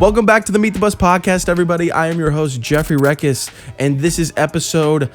Welcome back to the Meet the Bus podcast, everybody. I am your host, Jeffrey Reckis, and this is episode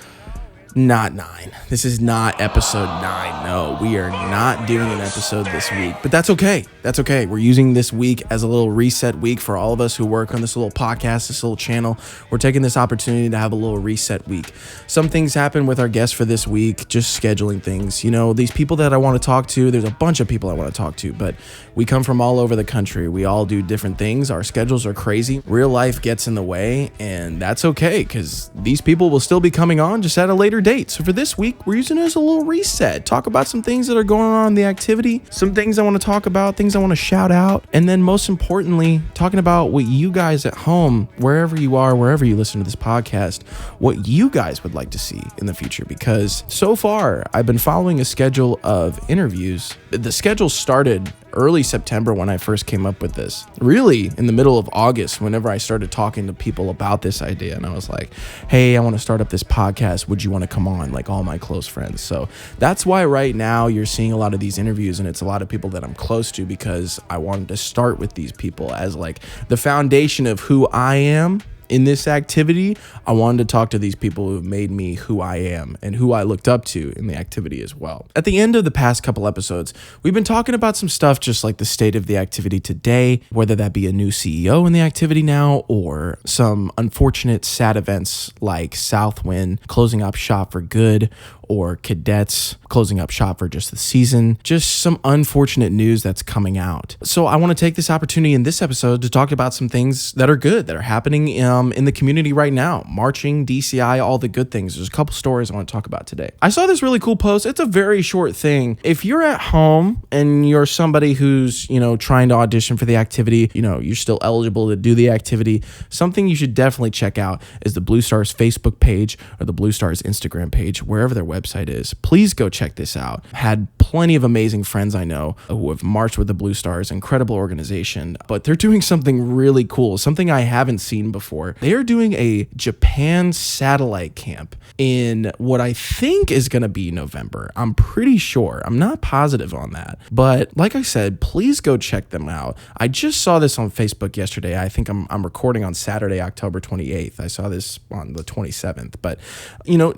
not 9. This is not episode 9. No, we are not doing an episode this week, but that's okay. That's okay. We're using this week as a little reset week for all of us who work on this little podcast, this little channel. We're taking this opportunity to have a little reset week. Some things happen with our guests for this week, just scheduling things. You know, these people that I want to talk to, there's a bunch of people I want to talk to, but we come from all over the country. We all do different things. Our schedules are crazy. Real life gets in the way, and that's okay because these people will still be coming on just at a later date. So for this week, we're using it as a little reset. Talk about some things that are going on in the activity, some things I want to talk about, things I want to shout out, and then most importantly, talking about what you guys at home, wherever you are, wherever you listen to this podcast, what you guys would like to see in the future. Because so far, I've been following a schedule of interviews. The schedule started early September when I first came up with this. Really, in the middle of August, whenever I started talking to people about this idea, and I was like, hey, I want to start up this podcast. Would you want to come on? Like all my close friends. So that's why right now you're seeing a lot of these interviews, and it's a lot of people that I'm close to because I wanted to start with these people as like the foundation of who I am. In this activity, I wanted to talk to these people who have made me who I am and who I looked up to in the activity as well. At the end of the past couple episodes, we've been talking about some stuff just like the state of the activity today, whether that be a new CEO in the activity now or some unfortunate sad events like Southwind closing up shop for good or cadets closing up shop for just the season, just some unfortunate news that's coming out. So I want to take this opportunity in this episode to talk about some things that are good, that are happening in the community right now. Marching, DCI, all the good things. There's a couple stories I want to talk about today. I saw this really cool post. It's a very short thing. If you're at home and you're somebody who's, trying to audition for the activity, you're still eligible to do the activity, something you should definitely check out is the Blue Stars Facebook page or the Blue Stars Instagram page, wherever their website is. Please go check this out. Had plenty of amazing friends I know who have marched with the Blue Stars, incredible organization, but they're doing something really cool, something I haven't seen before. They are doing a Japan satellite camp in what I think is going to be November. I'm pretty sure. I'm not positive on that. But like I said, please go check them out. I just saw this on Facebook yesterday. I think I'm recording on Saturday, October 28th. I saw this on the 27th. But,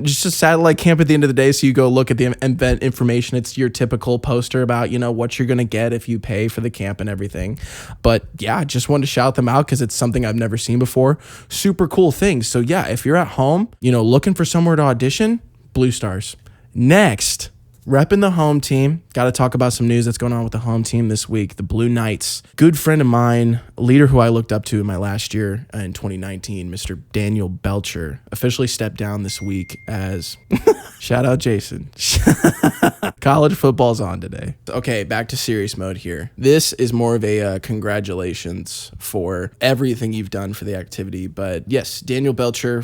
just a satellite camp at the end of the day. So you go look at the event information. It's your typical poster about, what you're going to get if you pay for the camp and everything. But yeah, just wanted to shout them out because it's something I've never seen before. Super cool thing. So yeah, if you're at home, looking for somewhere to audition, Blue Stars. Next, repping the home team. Got to talk about some news that's going on with the home team this week. The Blue Knights. Good friend of mine, a leader who I looked up to in my last year in 2019, Mr. Daniel Belcher, officially stepped down this week as... Shout out Jason. College football's on today. Okay, back to serious mode here. This is more of a congratulations for everything you've done for the activity. But yes, Daniel Belcher,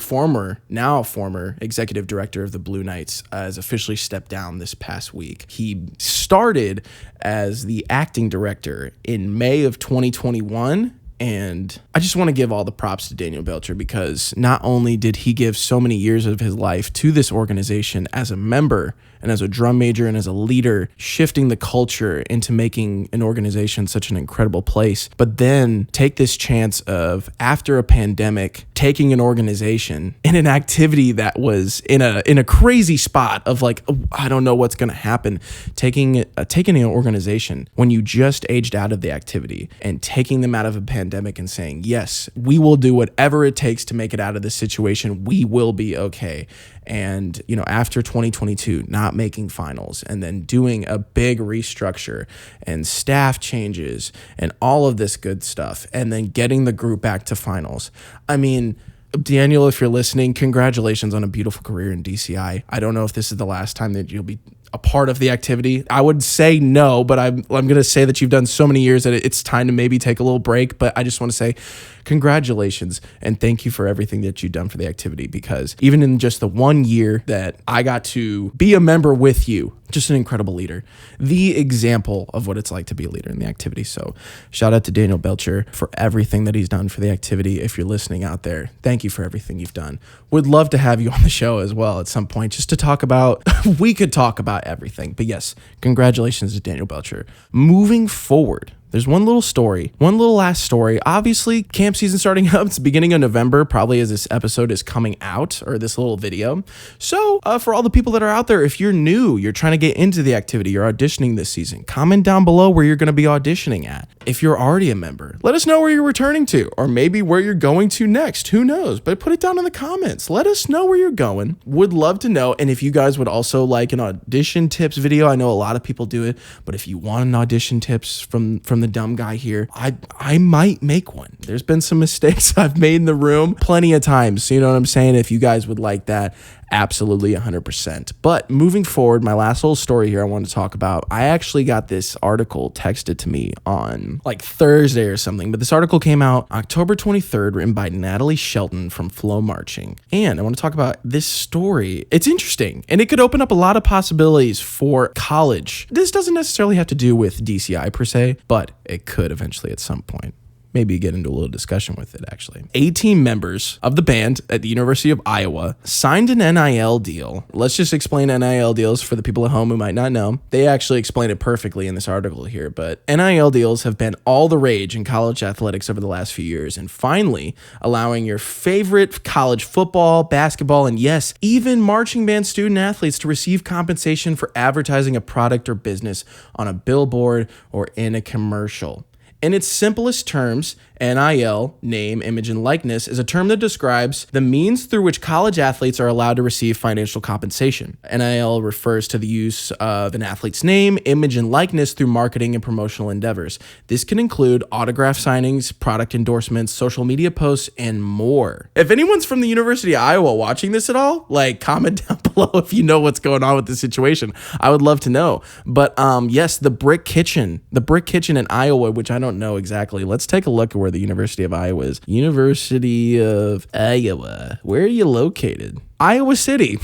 now former executive director of the Blue Knights, has officially stepped down this past week. He started as the acting director in May of 2021. And I just want to give all the props to Daniel Belcher because not only did he give so many years of his life to this organization as a member and as a drum major and as a leader, shifting the culture into making an organization such an incredible place, but then take this chance of, after a pandemic, taking an organization in an activity that was in a crazy spot of like, oh, I don't know what's going to happen, taking an organization when you just aged out of the activity and taking them out of a pandemic and saying, yes, we will do whatever it takes to make it out of this situation. We will be okay. And, after 2022, not making finals and then doing a big restructure and staff changes and all of this good stuff and then getting the group back to finals. I mean, Daniel, if you're listening, congratulations on a beautiful career in DCI. I don't know if this is the last time that you'll be a part of the activity. I would say no, but I'm going to say that you've done so many years that it's time to maybe take a little break. But I just want to say congratulations and thank you for everything that you've done for the activity, because even in just the 1 year that I got to be a member with you, just an incredible leader, the example of what it's like to be a leader in the activity. So shout out to Daniel Belcher for everything that he's done for the activity. If you're listening out there, thank you for everything you've done. Would love to have you on the show as well at some point, just to talk about, we could talk about everything. But yes, congratulations to Daniel Belcher. Moving forward, There's one little story, one little last story. Obviously, camp season starting up. It's the beginning of November, probably as this episode is coming out, or this little video. So for all the people that are out there, if you're new, you're trying to get into the activity, you're auditioning this season, comment down below where you're going to be auditioning at. If you're already a member, let us know where you're returning to, or maybe where you're going to next. Who knows? But put it down in the comments. Let us know where you're going. Would love to know. And if you guys would also like an audition tips video, I know a lot of people do it, but if you want an audition tips from the dumb guy here, I might make one. There's been some mistakes I've made in the room plenty of times. So you know what I'm saying? If you guys would like that, absolutely 100%. But moving forward, my last little story here I want to talk about. I actually got this article texted to me on like Thursday or something, but this article came out October 23rd, written by Natalie Shelton from Flow Marching. And I want to talk about this story. It's interesting, and it could open up a lot of possibilities for college. This doesn't necessarily have to do with DCI per se, but it could eventually at some point. Maybe get into a little discussion with it, actually. 18 members of the band at the University of Iowa signed an NIL deal. Let's just explain NIL deals for the people at home who might not know. They actually explain it perfectly in this article here, but NIL deals have been all the rage in college athletics over the last few years, and finally allowing your favorite college football, basketball, and yes, even marching band student athletes to receive compensation for advertising a product or business on a billboard or in a commercial. In its simplest terms, NIL, name, image, and likeness, is a term that describes the means through which college athletes are allowed to receive financial compensation. NIL refers to the use of an athlete's name, image, and likeness through marketing and promotional endeavors. This can include autograph signings, product endorsements, social media posts, and more. If anyone's from the University of Iowa watching this at all, like, comment down below if you know what's going on with this situation. I would love to know. But yes, the Brick Kitchen in Iowa, which I don't know exactly. Let's take a look at where the University of Iowa is. University of Iowa. Where are you located? Iowa City.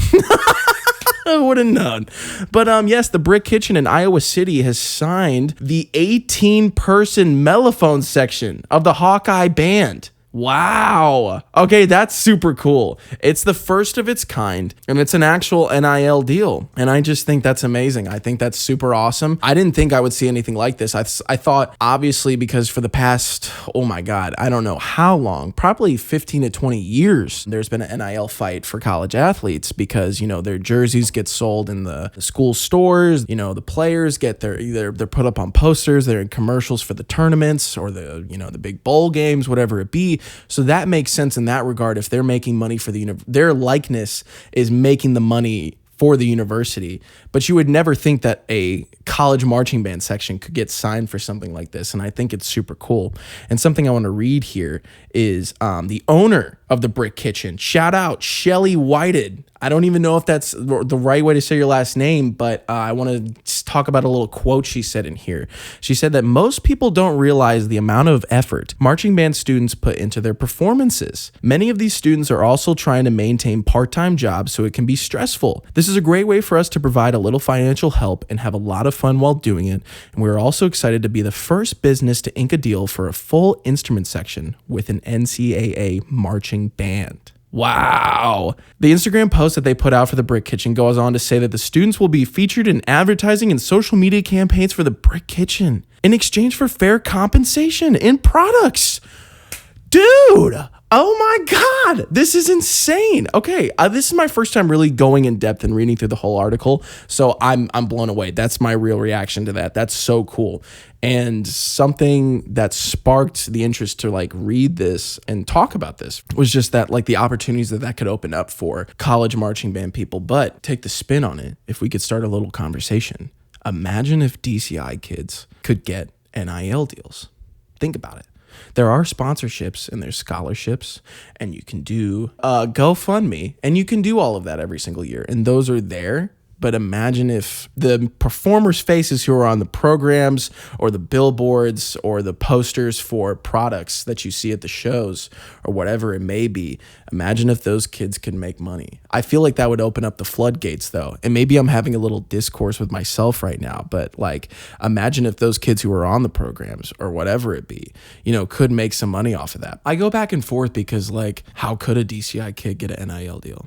I would have known. But yes, the Brick Kitchen in Iowa City has signed the 18-person mellophone section of the Hawkeye band. Wow. Okay, that's super cool. It's the first of its kind, and it's an actual NIL deal. And I just think that's amazing. I think that's super awesome. I didn't think I would see anything like this. I thought, obviously, because for the past, oh my God, I don't know how long, probably 15 to 20 years, there's been an NIL fight for college athletes because, you know, their jerseys get sold in the school stores. You know, the players get they're put up on posters. They're in commercials for the tournaments or the big bowl games, whatever it be. So that makes sense in that regard. If they're making money for their likeness is making the money for the university, but you would never think that a college marching band section could get signed for something like this. And I think it's super cool. And something I want to read here is the owner of the Brick Kitchen. Shout out Shelly Whited. I don't even know if that's the right way to say your last name, but I want to talk about a little quote she said in here. She said that most people don't realize the amount of effort marching band students put into their performances. Many of these students are also trying to maintain part-time jobs, so it can be stressful. This is a great way for us to provide a little financial help and have a lot of fun while doing it. And we're also excited to be the first business to ink a deal for a full instrument section with an NCAA marching band. Wow. The Instagram post that they put out for the Brick Kitchen goes on to say that the students will be featured in advertising and social media campaigns for the Brick Kitchen in exchange for fair compensation and products. Dude, oh my God, this is insane. Okay, this is my first time really going in depth and reading through the whole article, so I'm blown away. That's my real reaction to that. That's so cool. And something that sparked the interest to like read this and talk about this was just that, like, the opportunities that could open up for college marching band people. But take the spin on it. If we could start a little conversation, imagine if DCI kids could get NIL deals. Think about it. There are sponsorships and there's scholarships, and you can do GoFundMe, and you can do all of that every single year. And those are there. But imagine if the performers' faces who are on the programs or the billboards or the posters for products that you see at the shows or whatever it may be, imagine if those kids could make money. I feel like that would open up the floodgates, though. And maybe I'm having a little discourse with myself right now, but like, imagine if those kids who are on the programs or whatever it be, you know, could make some money off of that. I go back and forth because, like, how could a DCI kid get an NIL deal?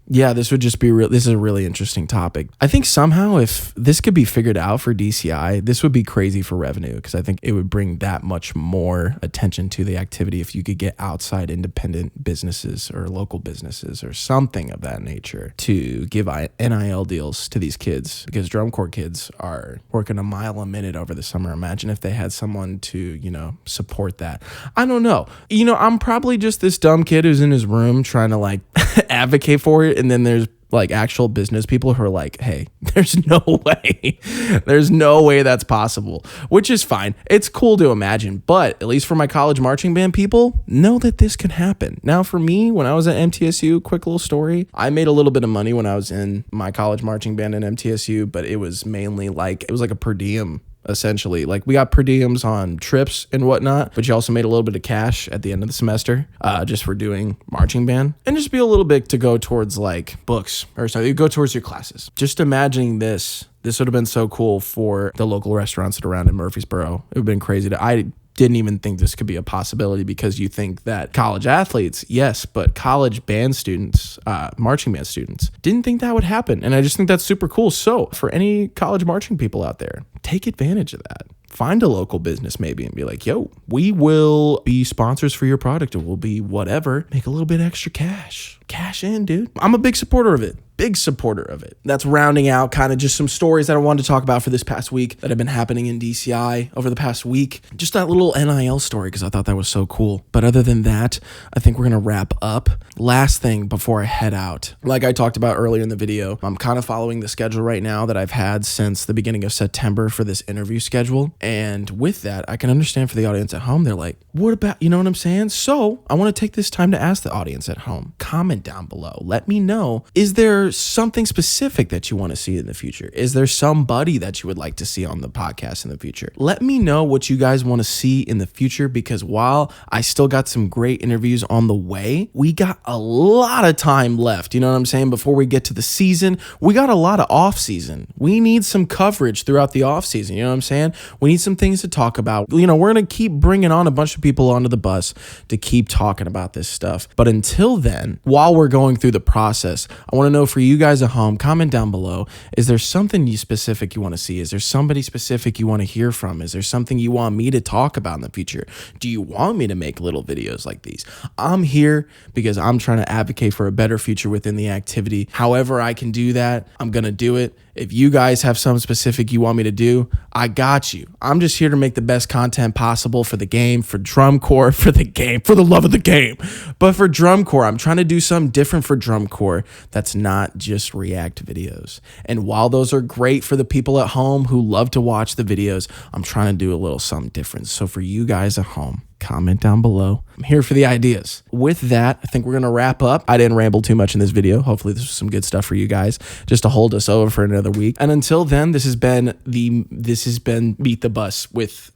Yeah, this would just be real. This is a really interesting topic. I think somehow if this could be figured out for DCI, this would be crazy for revenue because I think it would bring that much more attention to the activity if you could get outside independent businesses or local businesses or something of that nature to give NIL deals to these kids because drum corps kids are working a mile a minute over the summer. Imagine if they had someone to, support that. I don't know. I'm probably just this dumb kid who's in his room trying to like advocate for it. And then there's like actual business people who are like, hey, there's no way that's possible, which is fine. It's cool to imagine, but at least for my college marching band people, know that this can happen. Now for me, when I was at MTSU, quick little story, I made a little bit of money when I was in my college marching band at MTSU, but it was mainly like, it was like a per diem. Essentially, like we got per diems on trips and whatnot, but you also made a little bit of cash at the end of the semester just for doing marching band and just be a little bit to go towards like books or something. You go towards your classes. Just imagining this would have been so cool for the local restaurants that are around in Murfreesboro. It would have been crazy I didn't even think this could be a possibility because you think that college athletes, yes, but college band students, marching band students, didn't think that would happen. And I just think that's super cool. So for any college marching people out there, take advantage of that. Find a local business maybe and be like, yo, we will be sponsors for your product or we'll be whatever. Make a little bit extra cash. Cash in, dude. I'm a big supporter of it. Big supporter of it. That's rounding out kind of just some stories that I wanted to talk about for this past week that have been happening in DCI over the past week. Just that little NIL story because I thought that was so cool. But other than that, I think we're going to wrap up. Last thing before I head out, like I talked about earlier in the video, I'm kind of following the schedule right now that I've had since the beginning of September for this interview schedule. And with that, I can understand for the audience at home, they're like, what about, you know what I'm saying? So I want to take this time to ask the audience at home, comment down below. Let me know, is there something specific that you want to see in the future? Is there somebody that you would like to see on the podcast in the future? Let me know what you guys want to see in the future because while I still got some great interviews on the way, we got a lot of time left. You know what I'm saying? Before we get to the season, we got a lot of off season. We need some coverage throughout the off season. You know what I'm saying? We need some things to talk about. We're going to keep bringing on a bunch of people onto the bus to keep talking about this stuff. But until then, while we're going through the process, I want to know for you guys at home, comment down below. Is there something specific you want to see? Is there somebody specific you want to hear from? Is there something you want me to talk about in the future? Do you want me to make little videos like these? I'm here because I'm trying to advocate for a better future within the activity. However I can do that, I'm going to do it. If you guys have something specific you want me to do, I got you. I'm just here to make the best content possible for the game, for drum corps, for the game, for the love of the game. But for drum corps, I'm trying to do something different for drum corps that's not just react videos. And while those are great for the people at home who love to watch the videos, I'm trying to do a little something different. So for you guys at home, comment down below. I'm here for the ideas. With that, I think we're going to wrap up. I didn't ramble too much in this video. Hopefully this was some good stuff for you guys just to hold us over for another week. And until then, this has been Meet the Bus with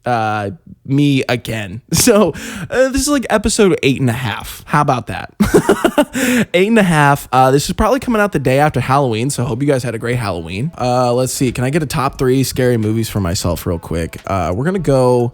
me again. So this is like episode 8.5. How about that? 8.5. This is probably coming out the day after Halloween. So I hope you guys had a great Halloween. Let's see. Can I get a top 3 scary movies for myself real quick? We're going to go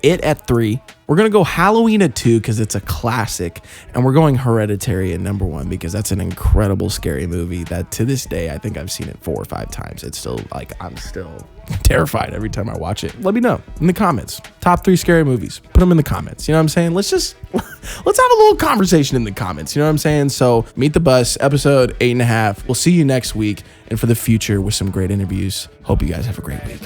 It at 3. We're going to go Halloween at 2 because it's a classic. And we're going Hereditary at number 1 because that's an incredible scary movie that to this day, I think I've seen it 4 or 5 times. It's still like, I'm still terrified every time I watch it. Let me know in the comments. Top 3 scary movies. Put them in the comments. You know what I'm saying? Let's have a little conversation in the comments. You know what I'm saying? So Meet the Bus, episode 8.5. We'll see you next week and for the future with some great interviews. Hope you guys have a great week.